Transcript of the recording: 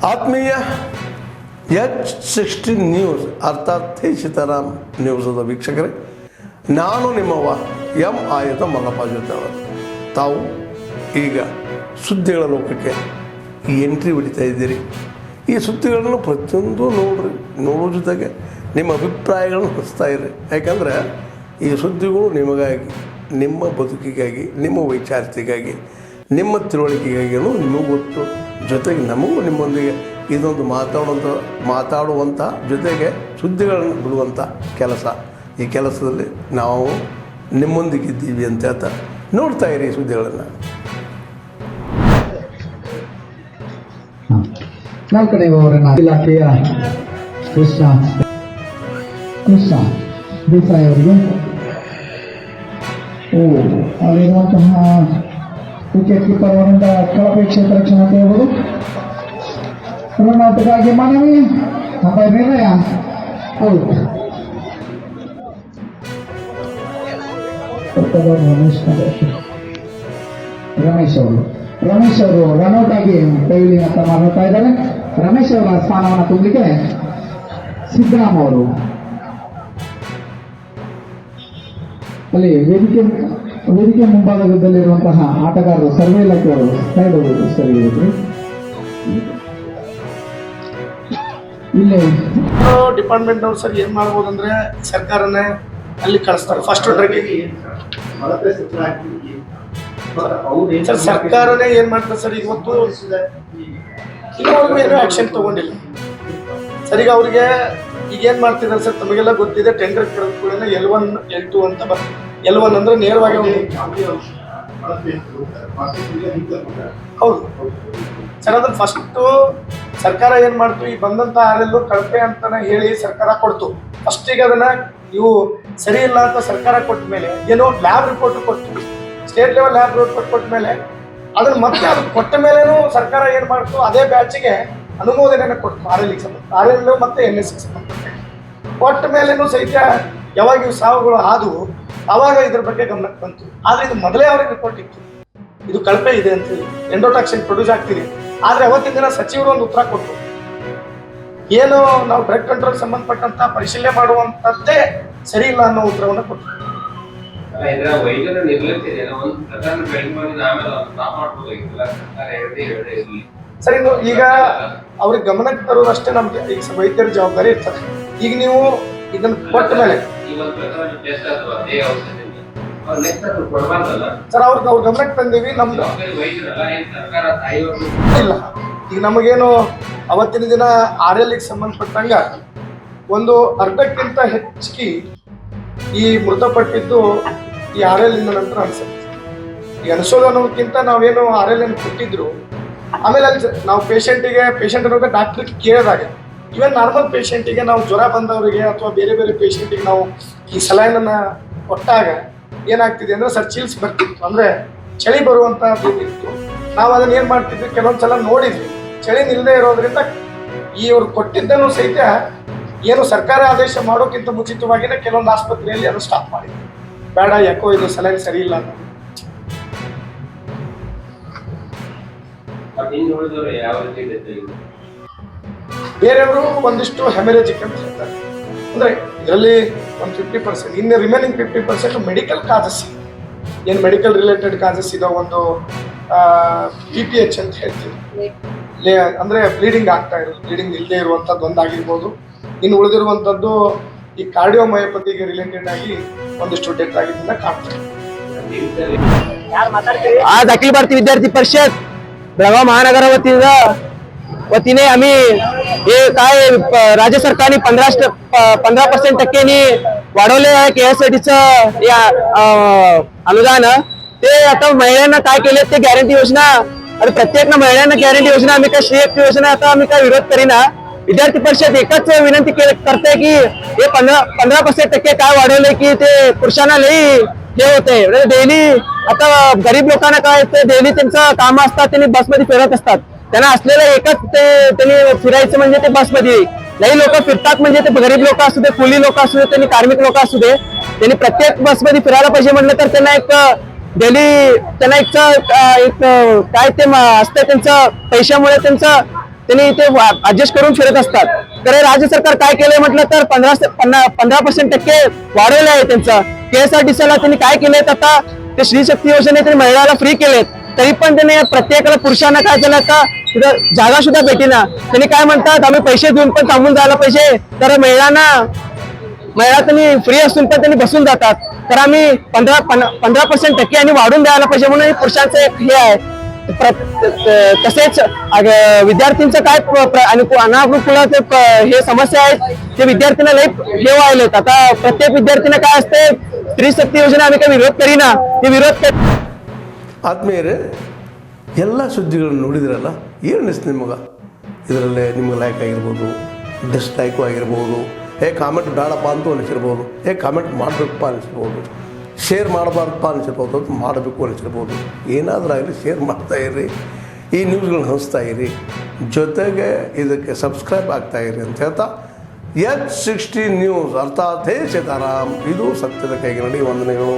ಆತ್ಮೀಯ H60 news ಅರ್ಥಾತ್ ಸೀತಾರಾಮ್ ನ್ಯೂಸದ ವೀಕ್ಷಕರೇ, ನಾನು ನಿಮ್ಮವ ಎಂ ಆಯುಧ ಮಲ್ಲಪ್ಪ ಜೊತೆಯವರು. ತಾವು ಈಗ ಸುದ್ದಿಗಳ ಲೋಕಕ್ಕೆ ಎಂಟ್ರಿ ಹೊಡಿತಾ ಇದ್ದೀರಿ. ಈ ಸುದ್ದಿಗಳನ್ನು ಪ್ರತಿಯೊಂದು ನೋಡೋ ಜೊತೆಗೆ ನಿಮ್ಮ ಅಭಿಪ್ರಾಯಗಳನ್ನು ಹಂಚ್ತಾ ಇರಿ. ಯಾಕಂದರೆ ಈ ಸುದ್ದಿಗಳು ನಿಮಗಾಗಿ, ನಿಮ್ಮ ಬದುಕಿಗಾಗಿ, ನಿಮ್ಮ ವೈಚಾರಿಕೆಗಾಗಿ, ನಿಮ್ಮ ತಿಳುವಳಿಕೆಗಾಗಿಯೂ ನಿಮಗೂ ಗೊತ್ತು. ಜೊತೆಗೆ ನಮಗೂ ನಿಮ್ಮೊಂದಿಗೆ ಇದೊಂದು ಮಾತಾಡುವಂಥ ಜೊತೆಗೆ ಸುದ್ದಿಗಳನ್ನು ಬಿಡುವಂಥ ಕೆಲಸ. ಈ ಕೆಲಸದಲ್ಲಿ ನಾವು ನಿಮ್ಮೊಂದಿಗಿದ್ದೀವಿ ಅಂತ ಹೇಳ್ತಾ ನೋಡ್ತಾ ಇರಿ ಸುದ್ದಿಗಳನ್ನು. ನಾಲ್ಕನೆಯವರನ್ನ ಇಲಾಖೆಯ ಕೃಷ್ಣ ದೇಸಾಯಿ ಅವರಿಗೆ ಅಲ್ಲಿರುವಂತಹ ವಿಕೆಟ್ ಕೀಪರ್ ಅವರಿಂದ ಕಳಪೆ ಕ್ಷೇತ್ರ ಕ್ಷಮತೆ ಇರುವುದು ರನ್ನೌಟ್ಗಾಗಿ ಮನವಿ ನಿರ್ಣಯ ಹೌದು. ರಮೇಶ್ ಅವರು ರನ್ಔಟ್ ಆಗಿ ಫೀಲ್ಡಿಂಗ್ ಅಂತ ಮಾಡ್ತಾ ಇದ್ದಾರೆ. ರಮೇಶ್ ಅವರ ಸ್ಥಾನವನ್ನು ತುಂಬಲಿಕ್ಕೆ ಸಿದ್ದರಾಮ ಅವರು ಅಲ್ಲಿ ವೇದಿಕೆ ಮುಂಭಾಗದಲ್ಲಿರುವಂತಹ ಆಟಗಾರರು ಸರ್ವೆ ಇಲಾಖೆ ಅವರು ಸೈಡ್ ಸರಿ ಇರುತ್ತೆ. ಇಲ್ಲಿ ಡಿಪಾರ್ಟ್ಮೆಂಟ್ ಅವ್ರು ಸರ್ ಏನ್ ಮಾಡ್ಬೋದು ಅಂದ್ರೆ ಸರ್ಕಾರನೇ ಅಲ್ಲಿ ಕಳಿಸ್ತಾರೆ ಫಸ್ಟ್ ಡ್ರೈವಿಂಗ್. ಸರ್ ಸರ್ಕಾರನೇ ಏನ್ ಮಾಡ್ತಾರೆ ಸರ್, ಇವತ್ತು ಇನ್ನೊಂದು ಏನೋ ಆಕ್ಷನ್ ತಗೊಂಡಿಲ್ಲ ಸರ್. ಈಗ ಅವ್ರಿಗೆ ಈಗ ಏನ್ ಮಾಡ್ತಿದ್ದಾರೆ ಸರ್, ತಮಗೆಲ್ಲ ಗೊತ್ತಿದೆ, ಟೆಂಡರ್ ಕರೆದ ಕೂಡ L1 L2 ಅಂತ ಬರ್ತದೆ. L1 ಅಂದ್ರೆ ನೇರವಾಗಿ ಹೌದು ಸರ್. ಅದ್ರ ಫಸ್ಟ್ ಸರ್ಕಾರ ಏನ್ ಮಾಡ್ತು, ಈ ಬಂದಂತ ಆರೆಲ್ಲೂ ಕಳಪೆ ಅಂತಾನೆ ಹೇಳಿ ಸರ್ಕಾರ ಕೊಡ್ತು. ಫಸ್ಟಿಗೆ ಅದನ್ನ ಇವು ಸರಿ ಇಲ್ಲ ಅಂತ ಸರ್ಕಾರ ಕೊಟ್ಟ ಮೇಲೆ ಏನೋ ಲ್ಯಾಬ್ ರಿಪೋರ್ಟ್ ಕೊಟ್ಟು, ಸ್ಟೇಟ್ ಲೆವೆಲ್ ಲ್ಯಾಬ್ ರಿಪೋರ್ಟ್ ಕೊಟ್ಟ ಮೇಲೆ ಅದನ್ನ ಮತ್ತೆ ಅದು ಕೊಟ್ಟ ಮೇಲೇನು ಸರ್ಕಾರ ಏನ್ ಮಾಡ್ತು, ಅದೇ ಬ್ಯಾಚಿಗೆ ಅನುಮೋದನೆ ಕೊಡ್ತು. RL ಮತ್ತೆ NS ಸಂಬಂಧಪಟ್ಟ ಕೊಟ್ಟ ಮೇಲೇನು ಸಹಿತ ಯಾವಾಗ ಇವು ಸಾವುಗಳು ಆದವು ಅವಾಗ ಇದ್ರ ಬಗ್ಗೆ ಗಮನಕ್ಕೆ ಬಂತು. ಆದ್ರೆ ಇದು ಮೊದಲೇ ಅವ್ರಿಗೆ ರಿಪೋರ್ಟ್ ಇತ್ತು, ಇದು ಕಳಪೆ ಇದೆ ಅಂತ ಹೇಳಿ ಎಂಡೋಟಾಕ್ಸಿನ್ ಪ್ರೊಡ್ಯೂಸ್ ಆಗ್ತಿದೆ. ಆದ್ರೆ ಅವತ್ತಿನ ದಿನ ಸಚಿವರು ಒಂದು ಉತ್ತರ ಕೊಟ್ಟರು, ಏನು ನಾವು ಡ್ರಗ್ ಕಂಟ್ರೋಲ್ ಸಂಬಂಧಪಟ್ಟಂತ ಪರಿಶೀಲನೆ ಮಾಡುವಂತದ್ದೇ ಸರಿ ಇಲ್ಲ ಅನ್ನೋ ಉತ್ತರವನ್ನು ಕೊಟ್ಟರು. ಸರಿ, ಈಗ ಅವ್ರಿಗೆ ಗಮನಕ್ಕೆ ತರೋದಷ್ಟೇ ನಮ್ಗೆ ಈಗ ವೈದ್ಯರ ಜವಾಬ್ದಾರಿ ಇರ್ತದೆ. ಈಗ ನೀವು ಇದನ್ನ ಕೊಟ್ಟ ಮೇಲೆ ಸರ್ ಅವ್ರ ಗಮನಕ್ಕೆ ತಂದೀವಿ. ನಮ್ದು ಇಲ್ಲ, ಈಗ ನಮಗೇನು ಅವತ್ತಿನ ದಿನ RL ಸಂಬಂಧಪಟ್ಟಂಗ ಒಂದು ಅರ್ಧಕ್ಕಿಂತ ಹೆಚ್ಚಿಗೆ ಈ ಮೃತಪಟ್ಟಿದ್ದು ಈ RL ಇಂದ ನಂತರ ಅನ್ಸುತ್ತೆ. ಈ ಅನಿಸೋದು ಅನ್ನೋದಕ್ಕಿಂತ ನಾವೇನು RL ಕೊಟ್ಟಿದ್ರು, ಆಮೇಲೆ ಅಲ್ಲಿ ನಾವು ಪೇಷಂಟ್ ಡಾಕ್ಟರ್ ಕೇಳಿದಾಗ ಇವನ್ ನಾರ್ಮಲ್ ಪೇಷಂಟಿಗೆ ನಾವು ಜ್ವರ ಬಂದವರಿಗೆ ಅಥವಾ ಬೇರೆ ಬೇರೆ ಪೇಷಂಟಿಗೆ ನಾವು ಈ ಸಲೈನನ್ನ ಕೊಟ್ಟಾಗ ಏನಾಗ್ತಿದೆ ಅಂದ್ರೆ ಸರ್ ಚಿಲ್ಸ್ ಬರ್ತಿತ್ತು, ಅಂದ್ರೆ ಚಳಿ ಬರುವಂತದ್ದು ಇತ್ತು. ನಾವು ಅದನ್ನ ಏನ್ ಮಾಡ್ತಿದ್ವಿ, ಕೆಲವೊಂದ್ಸಲ ನೋಡಿದ್ವಿ ಚಳಿ ನಿಲ್ಲದೆ ಇರೋದ್ರಿಂದ ಇವ್ರು ಕೊಟ್ಟಿದ್ದನ್ನು ಸಹಿತ ಏನು ಸರ್ಕಾರ ಆದೇಶ ಮಾಡೋಕ್ಕಿಂತ ಮುಂಚಿತವಾಗಿನೇ ಕೆಲವೊಂದು ಆಸ್ಪತ್ರೆಯಲ್ಲಿ ಅದು ಸ್ಟಾಪ್ ಮಾಡಿದ್ವಿ. ಬೇಡ, ಯಾಕೋ ಇದು ಸಲೈನ್ ಸರಿ ಇಲ್ಲ ಅಂತ. ಬೇರೆಯವರು ಒಂದಿಷ್ಟು ಹೆಮರೇಜಿಕ್ ಅಂತ ಹೇಳ್ತಾರೆ, ಅಂದ್ರೆ ಇದರಲ್ಲಿ ಒಂದು 50%, ಇನ್ನು ರಿಮೈನಿಂಗ್ 50% ಮೆಡಿಕಲ್ ಕಾಸಸ್, ಏನು ಮೆಡಿಕಲ್ ರಿಲೇಟೆಡ್ ಕಾಸಸ್ ಇದೋ ಒಂದು PPH ಅಂತ ಹೇಳ್ತೀವಿ, ಅಂದ್ರೆ ಬ್ಲೀಡಿಂಗ್ ಆಗ್ತಾ ಇರೋದು, ಬ್ಲೀಡಿಂಗ್ ಇಲ್ಲದೆ ಇರುವಂಥದ್ದು ಒಂದಾಗಿರ್ಬೋದು. ಇನ್ನು ಉಳಿದಿರುವಂಥದ್ದು ಈ ಕಾರ್ಡಿಯೋಮಯೋಪತಿಗೆ ರಿಲೇಟೆಡ್ ಆಗಿ ಒಂದಿಷ್ಟು ಡೆತ್ ಆಗಿದ್ದನ್ನ ಕಾಣ್ತೀವಿ. आज अखिल भारतीय विद्यार्थी परिषद बेळगाव महानगर वतीने आम्ही हे काय राज्य सरकारने 15% टक्क्यांनी वाढवले आहे KSITचं अनुदान. ते आता महिलांना काय केले ते गॅरंटी योजना, आणि प्रत्येक महिलांना गॅरंटी योजना आम्ही काय श्रेय योजना आता आम्ही काय विरोध करीना. विद्यार्थी परिषद एकच विनंती करते की हे 15% टक्के काय वाढवले की ते पुरुषांना लई हे होते. डेली आता गरीब लोकांना काय ते डेली त्यांचं काम असतात, त्यांनी बसमध्ये फिरत असतात. त्यांना असलेलं एकच ते त्यांनी फिरायचं म्हणजे ते बसमध्ये. लई लोक फिरतात, म्हणजे ते गरीब लोक असू दे, कुली लोक असू दे, त्यांनी कार्मिक लोक असू दे, त्यांनी प्रत्येक बसमध्ये फिरायला पाहिजे म्हटलं तर त्यांना एक डेली त्यांना एक काय ते असतं त्यांचं पैशामुळे त्यांचं त्यांनी ते ऍडजस्ट करून फिरत असतात. तर हे राज्य सरकार काय केलंय म्हटलं तर 15% वाढवलं आहे त्यांचं. KSRTCला त्यांनी काय केलंय आता ते स्त्री शक्ती योजने त्यांनी महिलाला फ्री केलेत, तरी पण त्यांनी प्रत्येकाला पुरुषांना काय केलं आता तिथं जागा सुद्धा भेटेना. त्यांनी काय म्हणतात आम्ही पैसे देऊन पण थांबून जायला पाहिजे, तर महिला त्यांनी फ्री असून पण त्यांनी बसून जातात. तर आम्ही 15% आणि वाढून द्यायला पाहिजे म्हणून पुरुषांचं एक हे आहे. तसेच विद्यार्थ्यांचं काय अनानुकूलाचे हे समस्या आहेत ते विद्यार्थ्यांना लई हे व्हायलेत. आता प्रत्येक विद्यार्थ्यांना काय असते स्त्री शक्ती योजना आम्ही काही विरोध करीना, ते विरोध ಆದ್ಮೇಲೆ ಎಲ್ಲ ಸುದ್ದಿಗಳನ್ನು ನೋಡಿದ್ರಲ್ಲ, ಏನು ಅನಿಸ್ತು ನಿಮಗೆ? ಇದರಲ್ಲೇ ನಿಮ್ಗೆ ಲೈಕ್ ಆಗಿರ್ಬೋದು, ಡಿಸ್ಲೈಕು ಆಗಿರ್ಬೋದು, ಕಾಮೆಂಟ್ ಬೇಡಪ್ಪ ಅಂತೂ ಅನಿಸಿರ್ಬೋದು, ಕಾಮೆಂಟ್ ಮಾಡಬೇಕಪ್ಪ ಅನಿಸಿರ್ಬೋದು, ಶೇರ್ ಮಾಡಬಾರ್ದಪ್ಪ ಅನಿಸಿರ್ಬೋದು, ಅದು ಮಾಡಬೇಕು ಅನಿಸಿರ್ಬೋದು. ಏನಾದರೂ ಆಗಲಿ ಶೇರ್ ಮಾಡ್ತಾಯಿರಿ, ಈ ನ್ಯೂಸ್ಗಳನ್ನ ಹಂಚ್ತಾ ಇರಿ, ಜೊತೆಗೆ ಇದಕ್ಕೆ ಸಬ್ಸ್ಕ್ರೈಬ್ ಆಗ್ತಾಯಿರಿ ಅಂತ ಹೇಳ್ತಾ H60 ನ್ಯೂಸ್ ಅರ್ಥಾತ್ ಹೇ ಸೀತಾರಾಮ್, ಇದು ಸತ್ಯದ ಕೈಗೆ ನಡಿ ವಂದನೆಗಳು.